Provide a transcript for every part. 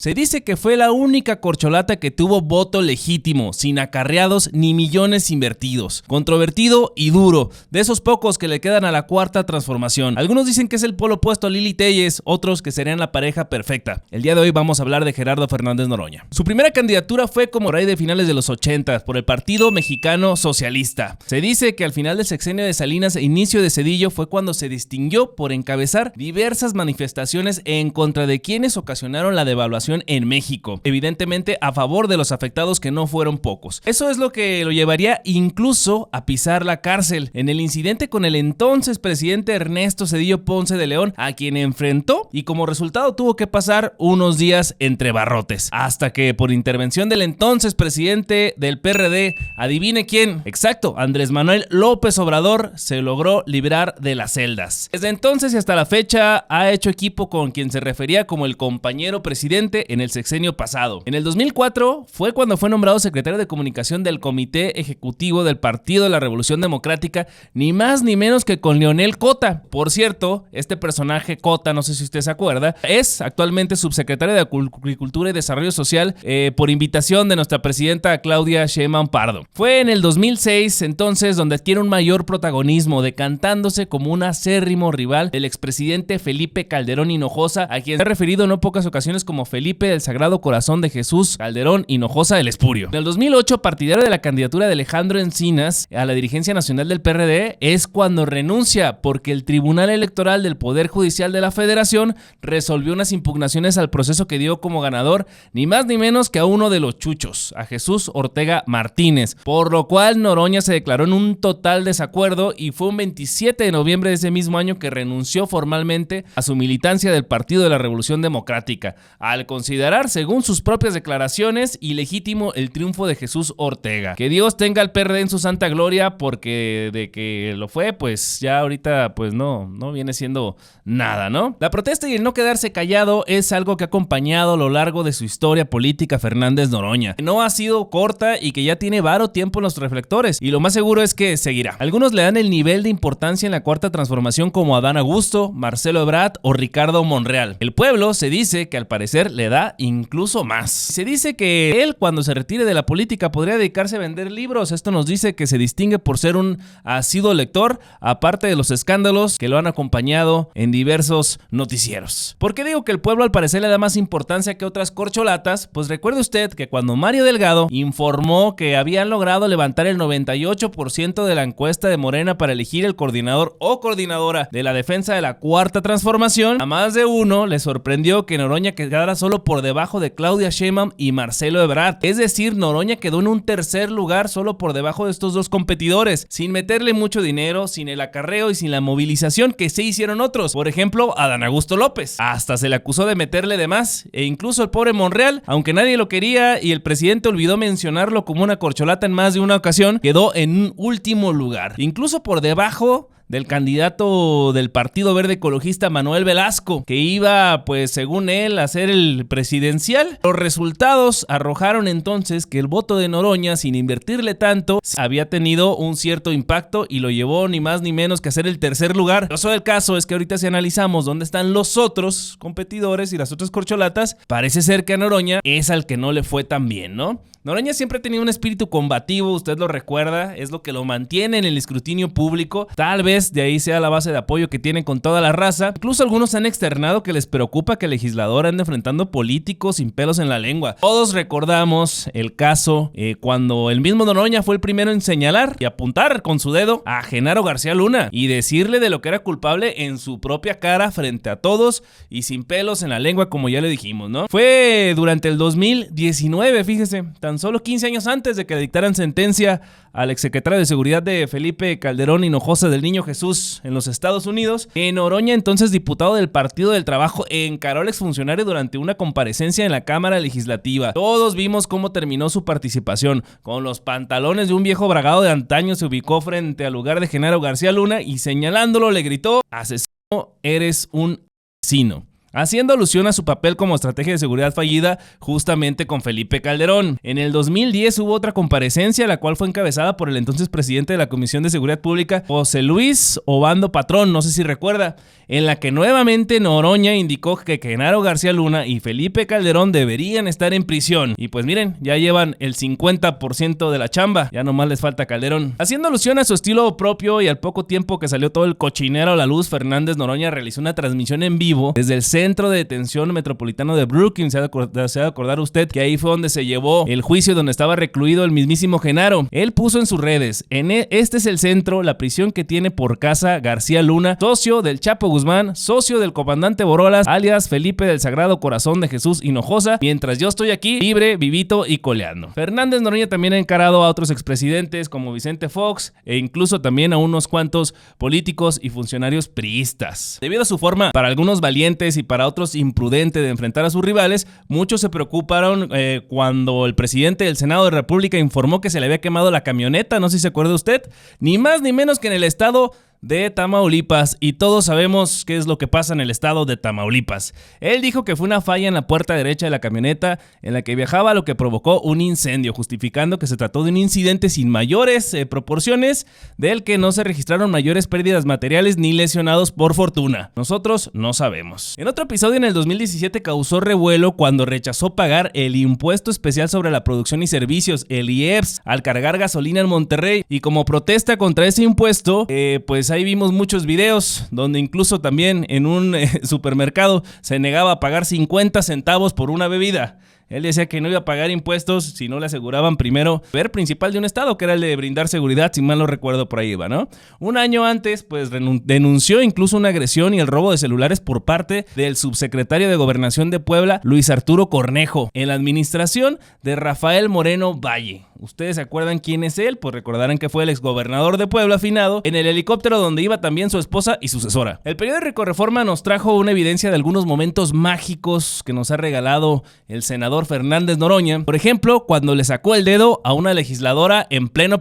Se dice que fue la única corcholata que tuvo voto legítimo, sin acarreados ni millones invertidos. Controvertido y duro, de esos pocos que le quedan a la Cuarta Transformación. Algunos dicen que es el polo opuesto a Lili Téllez, otros que serían la pareja perfecta. El día de hoy vamos a hablar de Gerardo Fernández Noroña. Su primera candidatura fue como rey de finales de los 80 por el Partido Mexicano Socialista. Se dice que al final del sexenio de Salinas e inicio de Zedillo fue cuando se distinguió por encabezar diversas manifestaciones en contra de quienes ocasionaron la devaluación en México, evidentemente a favor de los afectados, que no fueron pocos. Eso es lo que lo llevaría incluso a pisar la cárcel en el incidente con el entonces presidente Ernesto Zedillo Ponce de León, a quien enfrentó y como resultado tuvo que pasar unos días entre barrotes, hasta que por intervención del entonces presidente del PRD, adivine quién, exacto, Andrés Manuel López Obrador, se logró librar de las celdas. Desde entonces y hasta la fecha ha hecho equipo con quien se refería como el compañero presidente en el sexenio pasado. En el 2004 fue cuando fue nombrado secretario de comunicación del Comité Ejecutivo del Partido de la Revolución Democrática, ni más ni menos que con Leonel Cota. Por cierto, este personaje Cota, no sé si usted se acuerda, es actualmente subsecretario de Agricultura y Desarrollo Social por invitación de nuestra presidenta Claudia Sheinbaum Pardo. Fue en el 2006 entonces donde adquiere un mayor protagonismo, decantándose como un acérrimo rival del expresidente Felipe Calderón Hinojosa, a quien se ha referido en no pocas ocasiones como Felipe del Sagrado Corazón de Jesús Calderón Hinojosa del Espurio. En el 2008, partidario de la candidatura de Alejandro Encinas a la dirigencia nacional del PRD, es cuando renuncia porque el Tribunal Electoral del Poder Judicial de la Federación resolvió unas impugnaciones al proceso que dio como ganador ni más ni menos que a uno de los chuchos, a Jesús Ortega Martínez, por lo cual Noroña se declaró en un total desacuerdo y fue un 27 de noviembre de ese mismo año que renunció formalmente a su militancia del Partido de la Revolución Democrática, al considerar, según sus propias declaraciones, ilegítimo el triunfo de Jesús Ortega. Que Dios tenga al PRD en su santa gloria, porque de que lo fue, pues ya ahorita pues no viene siendo nada, ¿no? La protesta y el no quedarse callado es algo que ha acompañado a lo largo de su historia política Fernández Noroña. No ha sido corta y que ya tiene varo tiempo en los reflectores, y lo más seguro es que seguirá. Algunos le dan el nivel de importancia en la Cuarta Transformación como Adán Augusto, Marcelo Ebrard o Ricardo Monreal. El pueblo se dice que al parecer le da incluso más. Se dice que él, cuando se retire de la política, podría dedicarse a vender libros. Esto nos dice que se distingue por ser un asiduo lector, aparte de los escándalos que lo han acompañado en diversos noticieros. ¿Por qué digo que el pueblo al parecer le da más importancia que otras corcholatas? Pues recuerde usted que cuando Mario Delgado informó que habían logrado levantar el 98% de la encuesta de Morena para elegir el coordinador o coordinadora de la defensa de la Cuarta Transformación, a más de uno le sorprendió que Noroña quedara solo por debajo de Claudia Sheinbaum y Marcelo Ebrard. Es decir, Noroña quedó en un tercer lugar solo por debajo de estos dos competidores, sin meterle mucho dinero, sin el acarreo y sin la movilización que se hicieron otros. Por ejemplo, Adán Augusto López. Hasta se le acusó de meterle de más, e incluso el pobre Monreal, aunque nadie lo quería y el presidente olvidó mencionarlo como una corcholata en más de una ocasión, quedó en un último lugar, incluso por debajo del candidato del Partido Verde Ecologista Manuel Velasco, que iba, pues según él, a ser el presidencial. Los resultados arrojaron entonces que el voto de Noroña, sin invertirle tanto, había tenido un cierto impacto y lo llevó ni más ni menos que a ser el tercer lugar. Lo del caso es que ahorita si analizamos dónde están los otros competidores y las otras corcholatas, parece ser que a Noroña es al que no le fue tan bien, ¿no? Noroña siempre ha tenido un espíritu combativo, usted lo recuerda, es lo que lo mantiene en el escrutinio público. Tal vez de ahí sea la base de apoyo que tienen con toda la raza. Incluso algunos han externado que les preocupa que el legislador ande enfrentando políticos sin pelos en la lengua. Todos recordamos el caso cuando el mismo Noroña fue el primero en señalar y apuntar con su dedo a Genaro García Luna y decirle de lo que era culpable en su propia cara frente a todos y sin pelos en la lengua, como ya le dijimos, ¿no? Fue durante el 2019, fíjese, tan solo 15 años antes de que le dictaran sentencia al exsecretario de Seguridad de Felipe Calderón Hinojosa del Niño Jesús en los Estados Unidos, que Noroña, entonces diputado del Partido del Trabajo, encaró al exfuncionario durante una comparecencia en la Cámara Legislativa. Todos vimos cómo terminó su participación. Con los pantalones de un viejo bragado de antaño se ubicó frente al lugar de Genaro García Luna y señalándolo le gritó: "Asesino, eres un asesino". haciendo alusión a su papel como estrategia de seguridad fallida justamente con Felipe Calderón. En el 2010 hubo otra comparecencia, la cual fue encabezada por el entonces presidente de la Comisión de Seguridad Pública, José Luis Obando Patrón, no sé si recuerda, en la que nuevamente Noroña indicó que Genaro García Luna y Felipe Calderón deberían estar en prisión. Y pues miren, ya llevan el 50% de la chamba, ya nomás les falta Calderón. Haciendo alusión a su estilo propio y al poco tiempo que salió todo el cochinero a la luz, Fernández Noroña realizó una transmisión en vivo desde el Centro de Detención Metropolitano de Brooklyn. Se ha de acordar usted que ahí fue donde se llevó el juicio donde estaba recluido el mismísimo Genaro. Él puso en sus redes: este es el centro, la prisión que tiene por casa García Luna, socio del Chapo Guzmán, socio del comandante Borolas, alias Felipe del Sagrado Corazón de Jesús Hinojosa, mientras yo estoy aquí, libre, vivito y coleando. Fernández Noroña también ha encarado a otros expresidentes como Vicente Fox e incluso también a unos cuantos políticos y funcionarios priistas. Debido a su forma, para algunos valientes y para otros imprudente de enfrentar a sus rivales, muchos se preocuparon cuando el presidente del Senado de la República informó que se le había quemado la camioneta, no sé si se acuerda usted, ni más ni menos que en el estado de Tamaulipas, y todos sabemos qué es lo que pasa en el estado de Tamaulipas. Él dijo que fue una falla en la puerta derecha de la camioneta en la que viajaba, lo que provocó un incendio, justificando que se trató de un incidente sin mayores proporciones, del que no se registraron mayores pérdidas materiales ni lesionados, por fortuna. Nosotros no sabemos. En otro episodio, en el 2017, causó revuelo cuando rechazó pagar el impuesto especial sobre la producción y servicios, el IEPS, al cargar gasolina en Monterrey, y como protesta contra ese impuesto, pues ahí vimos muchos videos donde incluso también en un supermercado se negaba a pagar 50 centavos por una bebida. Él decía que no iba a pagar impuestos si no le aseguraban primero el deber principal de un estado, que era el de brindar seguridad, si mal no recuerdo, por ahí iba, ¿no? Un año antes, pues denunció incluso una agresión y el robo de celulares por parte del subsecretario de Gobernación de Puebla, Luis Arturo Cornejo, en la administración de Rafael Moreno Valle. ¿Ustedes se acuerdan quién es él? Pues recordarán que fue el exgobernador de Puebla finado, en el helicóptero donde iba también su esposa y sucesora. El periódico Reforma nos trajo una evidencia de algunos momentos mágicos que nos ha regalado el senador Fernández Noroña. Por ejemplo, cuando le sacó el dedo a una legisladora en pleno.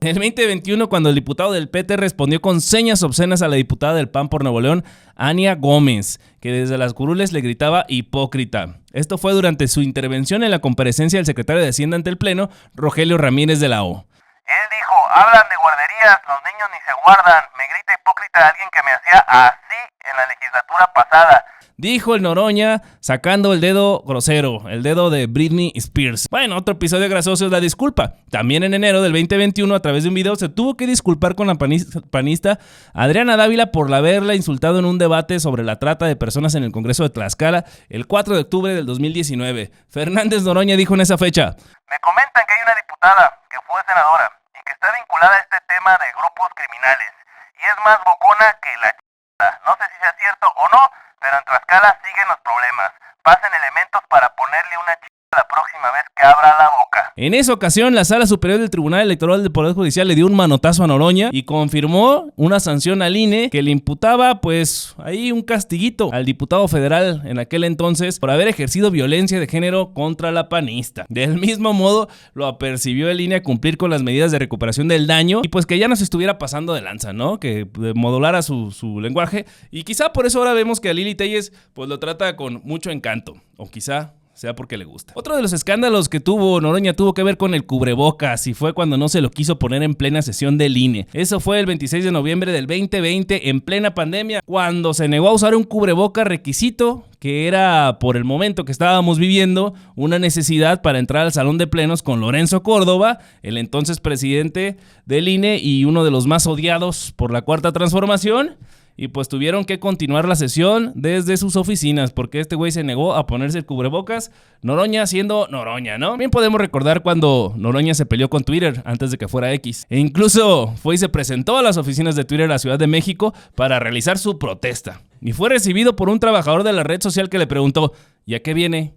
En el 2021, cuando el diputado del PT respondió con señas obscenas a la diputada del PAN por Nuevo León, Ania Gómez, que desde las curules le gritaba hipócrita. Esto fue durante su intervención en la comparecencia del secretario de Hacienda ante el Pleno, Rogelio Ramírez de la O. Él dijo: hablan de guarderías, los niños ni se guardan, me grita hipócrita alguien que me hacía así en la legislatura pasada. Dijo el Noroña, sacando el dedo grosero, el dedo de Britney Spears. Bueno, otro episodio gracioso es la disculpa. También en enero del 2021, a través de un video, se tuvo que disculpar con la panista Adriana Dávila por haberla insultado en un debate sobre la trata de personas en el Congreso de Tlaxcala el 4 de octubre del 2019. Fernández Noroña dijo en esa fecha: me comentan que hay una diputada que fue senadora y que está vinculada a este tema de grupos criminales y es más bocona que la ch***a. No sé si sea cierto o no, pero en Tlaxcala siguen los problemas. Pasen elementos para ponerle una ch*** la próxima vez que abra la boca. En esa ocasión, la Sala Superior del Tribunal Electoral del Poder Judicial le dio un manotazo a Noroña y confirmó una sanción al INE que le imputaba, pues, ahí un castiguito al diputado federal en aquel entonces por haber ejercido violencia de género contra la panista. Del mismo modo, lo apercibió el INE a cumplir con las medidas de recuperación del daño y pues que ya no se estuviera pasando de lanza, ¿no? Que modulara su lenguaje, y quizá por eso ahora vemos que a Lili Téllez pues lo trata con mucho encanto, o quizá sea porque le gusta. Otro de los escándalos que tuvo Noroña tuvo que ver con el cubrebocas, y fue cuando no se lo quiso poner en plena sesión del INE. Eso fue el 26 de noviembre del 2020, en plena pandemia, cuando se negó a usar un cubrebocas, requisito que era, por el momento que estábamos viviendo, una necesidad para entrar al salón de plenos con Lorenzo Córdoba, el entonces presidente del INE y uno de los más odiados por la Cuarta Transformación. Y pues tuvieron que continuar la sesión desde sus oficinas porque este güey se negó a ponerse el cubrebocas. Noroña siendo Noroña, ¿no? Bien podemos recordar cuando Noroña se peleó con Twitter antes de que fuera X. E incluso fue y se presentó a las oficinas de Twitter en la Ciudad de México para realizar su protesta. Y fue recibido por un trabajador de la red social que le preguntó: ¿y a qué viene?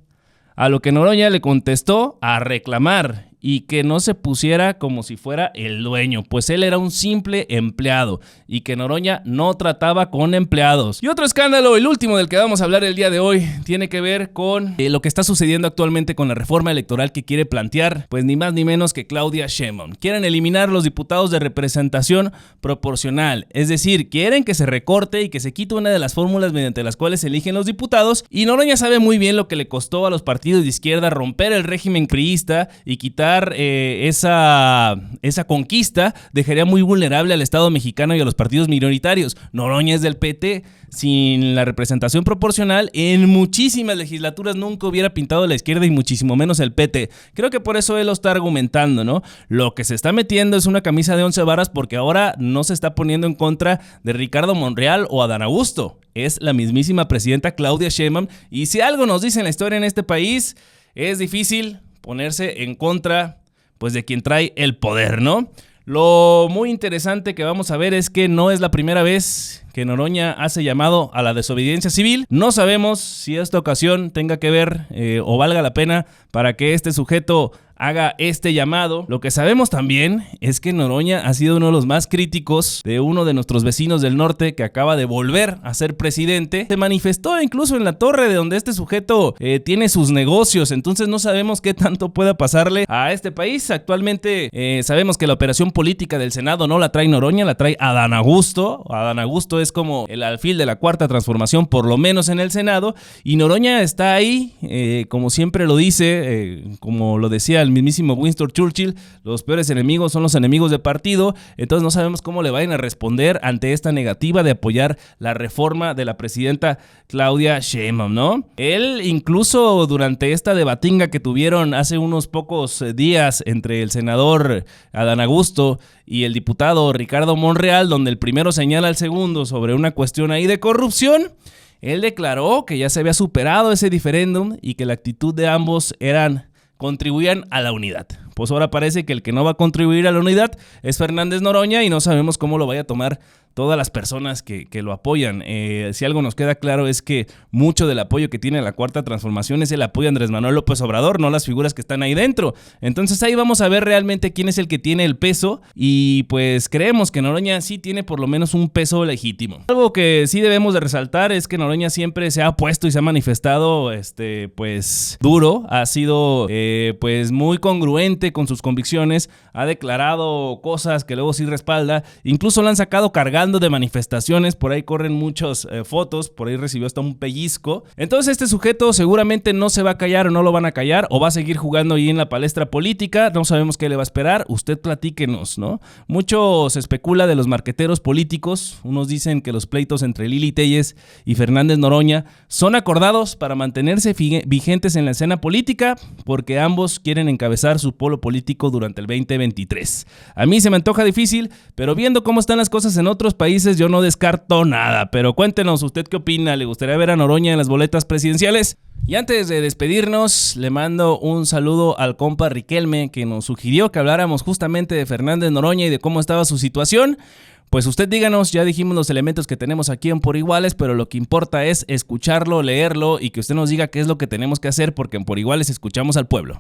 A lo que Noroña le contestó: a reclamar. y que no se pusiera como si fuera el dueño, pues él era un simple empleado y que Noroña no trataba con empleados. Y otro escándalo, el último del que vamos a hablar el día de hoy, tiene que ver con lo que está sucediendo actualmente con la reforma electoral que quiere plantear, pues ni más ni menos que Claudia Sheinbaum. Quieren eliminar los diputados de representación proporcional, es decir, quieren que se recorte y que se quite una de las fórmulas mediante las cuales se eligen los diputados, y Noroña sabe muy bien lo que le costó a los partidos de izquierda romper el régimen priista y quitar esa conquista. Dejaría muy vulnerable al Estado mexicano y a los partidos minoritarios. Noroña es del PT. Sin la representación proporcional, en muchísimas legislaturas nunca hubiera pintado la izquierda y muchísimo menos el PT. Creo que por eso él lo está argumentando, ¿no? Lo que se está metiendo es una camisa de 11 varas porque ahora no se está poniendo en contra de Ricardo Monreal o Adán Augusto. Es la mismísima presidenta Claudia Sheinbaum, y si algo nos dice en la historia en este país, es difícil ponerse en contra, pues, de quien trae el poder, ¿no? Lo muy interesante que vamos a ver es que no es la primera vez que Noroña hace llamado a la desobediencia civil. No sabemos si esta ocasión tenga que ver o valga la pena para que este sujeto haga este llamado. Lo que sabemos también es que Noroña ha sido uno de los más críticos de uno de nuestros vecinos del norte que acaba de volver a ser presidente. Se manifestó incluso en la torre de donde este sujeto tiene sus negocios, entonces no sabemos qué tanto pueda pasarle a este país. Actualmente sabemos que la operación política del Senado no la trae Noroña, la trae Adán Augusto. Adán Augusto es como el alfil de la cuarta transformación, por lo menos en el Senado, y Noroña está ahí, como siempre lo dice, como lo decía el mismísimo Winston Churchill, los peores enemigos son los enemigos de partido. Entonces no sabemos cómo le vayan a responder ante esta negativa de apoyar la reforma de la presidenta Claudia Sheinbaum, ¿no? Él incluso durante esta debatinga que tuvieron hace unos pocos días entre el senador Adán Augusto y el diputado Ricardo Monreal, donde el primero señala al segundo sobre una cuestión ahí de corrupción, él declaró que ya se había superado ese diferéndum y que la actitud de ambos contribuían a la unidad. Pues ahora parece que el que no va a contribuir a la unidad es Fernández Noroña, y no sabemos cómo lo vaya a tomar todas las personas que lo apoyan. Si algo nos queda claro es que mucho del apoyo que tiene la Cuarta Transformación es el apoyo a Andrés Manuel López Obrador, no las figuras que están ahí dentro. Entonces ahí vamos a ver realmente quién es el que tiene el peso, y pues creemos que Noroña sí tiene por lo menos un peso legítimo. Algo que sí debemos de resaltar es que Noroña siempre se ha opuesto y se ha manifestado pues duro, ha sido pues muy congruente con sus convicciones, ha declarado cosas que luego sí respalda, incluso lo han sacado cargando de manifestaciones, por ahí corren muchas fotos, por ahí recibió hasta un pellizco. Entonces este sujeto seguramente no se va a callar, o no lo van a callar, o va a seguir jugando ahí en la palestra política. No sabemos qué le va a esperar. Usted platíquenos, ¿no? Mucho se especula de los marqueteros políticos. Unos dicen que los pleitos entre Lili Téllez y Fernández Noroña son acordados para mantenerse vigentes en la escena política, porque ambos quieren encabezar su polo político durante el 2023. A mí se me antoja difícil, pero viendo cómo están las cosas en otros países, yo no descarto nada. Pero cuéntenos, ¿usted qué opina? ¿Le gustaría ver a Noroña en las boletas presidenciales? Y antes de despedirnos, le mando un saludo al compa Riquelme, que nos sugirió que habláramos justamente de Fernández Noroña y de cómo estaba su situación. Pues usted díganos, ya dijimos los elementos que tenemos aquí en Por Iguales, pero lo que importa es escucharlo, leerlo y que usted nos diga qué es lo que tenemos que hacer, porque en Por Iguales escuchamos al pueblo.